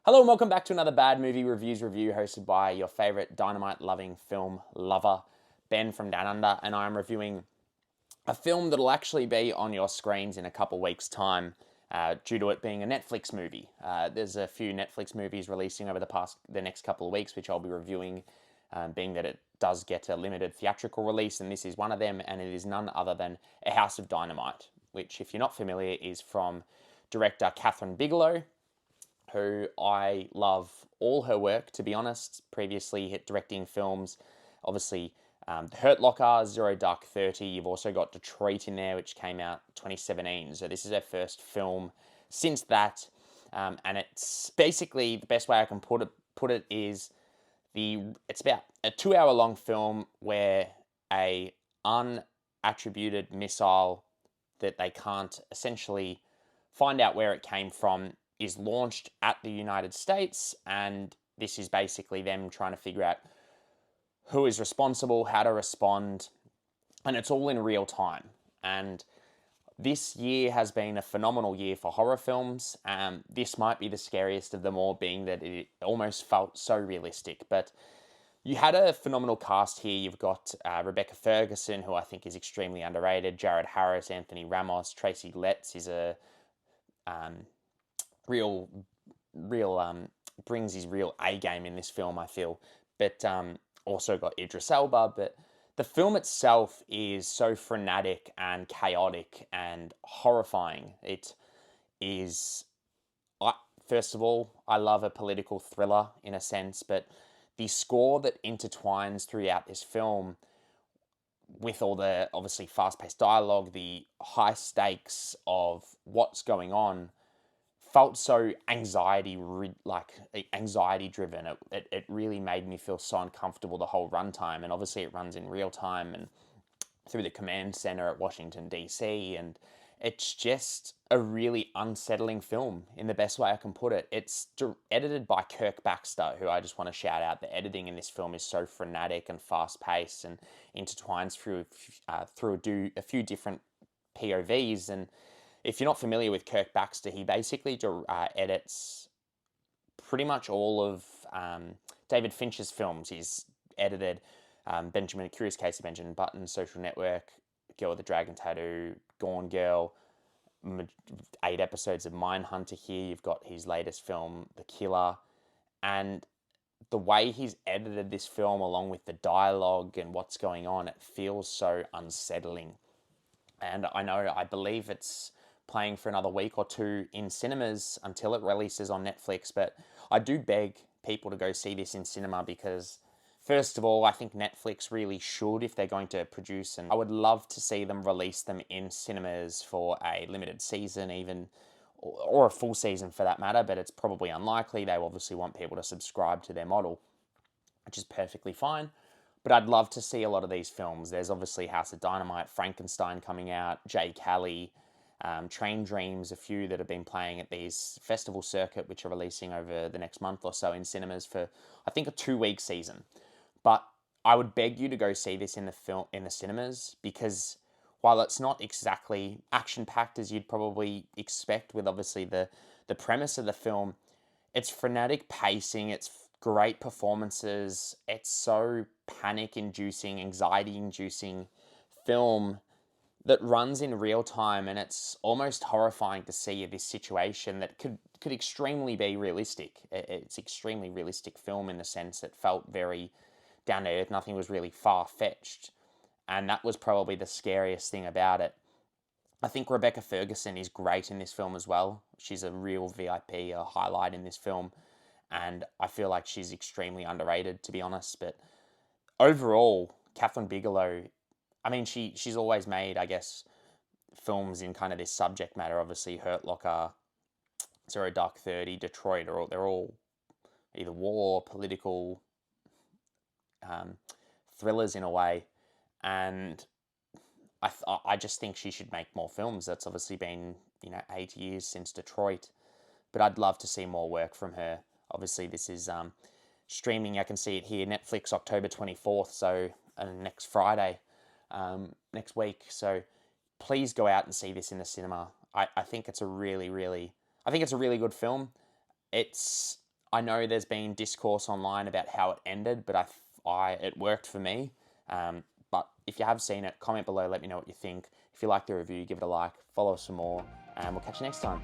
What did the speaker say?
Hello and welcome back to another Bad Movie Reviews review hosted by your favourite Dynamite loving film lover, Ben from Down Under, and I'm reviewing a film that'll actually be on your screens in a couple weeks' time due to it being a Netflix movie. There's a few Netflix movies releasing over the next couple of weeks, which I'll be reviewing, being that it does get a limited theatrical release, and this is one of them, and it is none other than A House of Dynamite, which, if you're not familiar, is from director Kathryn Bigelow, who I love all her work, to be honest. Previously directing films, obviously, The Hurt Locker, Zero Dark 30. You've also got Detroit in there, which came out 2017. So this is her first film since that. And it's basically, the best way I can put it is it's about a 2 hour long film where a unattributed missile that they can't essentially find out where it came from is launched at the United States, and this is basically them trying to figure out who is responsible, how to respond, and it's all in real time. And this year has been a phenomenal year for horror films. This might be the scariest of them all, being that it almost felt so realistic. But you had a phenomenal cast here. You've got Rebecca Ferguson, who I think is extremely underrated, Jared Harris, Anthony Ramos, Tracy Letts is a real brings his real A game in this film, I feel. But also got Idris Elba. But the film itself is so frenetic and chaotic and horrifying. It is, first of all, I love a political thriller in a sense, but the score that intertwines throughout this film with all the obviously fast-paced dialogue, the high stakes of what's going on, felt so anxiety driven. It really made me feel so uncomfortable the whole runtime, and obviously it runs in real time and through the command center at Washington DC, and it's just a really unsettling film in the best way I can put it. It's edited by Kirk Baxter, who I just want to shout out. The editing in this film is so frenetic and fast paced and intertwines through a few different POVs. And if you're not familiar with Kirk Baxter, he basically edits pretty much all of David Fincher's films. He's edited Curious Case of Benjamin Button, Social Network, Girl with the Dragon Tattoo, Gone Girl, 8 episodes of Mindhunter here. You've got his latest film, The Killer. And the way he's edited this film, along with the dialogue and what's going on, it feels so unsettling. And I believe it's playing for another week or two in cinemas until it releases on Netflix. But I do beg people to go see this in cinema because, first of all, I think Netflix really should, if they're going to produce, and I would love to see them release them in cinemas for a limited season, even, or a full season for that matter, but it's probably unlikely. They obviously want people to subscribe to their model, which is perfectly fine. But I'd love to see a lot of these films. There's obviously House of Dynamite, Frankenstein coming out, Jay Callie, Train Dreams, a few that have been playing at these festival circuit, which are releasing over the next month or so in cinemas for, I think, a 2-week season. But I would beg you to go see this in the cinemas, because while it's not exactly action-packed as you'd probably expect with obviously the premise of the film, it's frenetic pacing, it's great performances, it's so panic-inducing, anxiety-inducing film that runs in real time, and it's almost horrifying to see this situation that could extremely be realistic. It's extremely realistic film in the sense it felt very down to earth. Nothing was really far-fetched, and that was probably the scariest thing about it. I think Rebecca Ferguson is great in this film as well. She's a real VIP, a highlight in this film, and I feel like she's extremely underrated, to be honest. But overall, Kathryn Bigelow, I mean, she's always made, I guess, films in kind of this subject matter. Obviously, Hurt Locker, Zero Dark 30, Detroit, they're all either war, political thrillers in a way. And I just think she should make more films. That's obviously been 8 years since Detroit, but I'd love to see more work from her. Obviously, this is streaming. I can see it here, Netflix, October 24th, so next Friday. Next week. So please go out and see this in the cinema. I think it's a really, really, I think it's a really good film. It's I know there's been discourse online about how it ended, but it worked for me. But if you have seen it, comment below, let me know what you think. If you like the review, give it a like, follow us for more, and we'll catch you next time.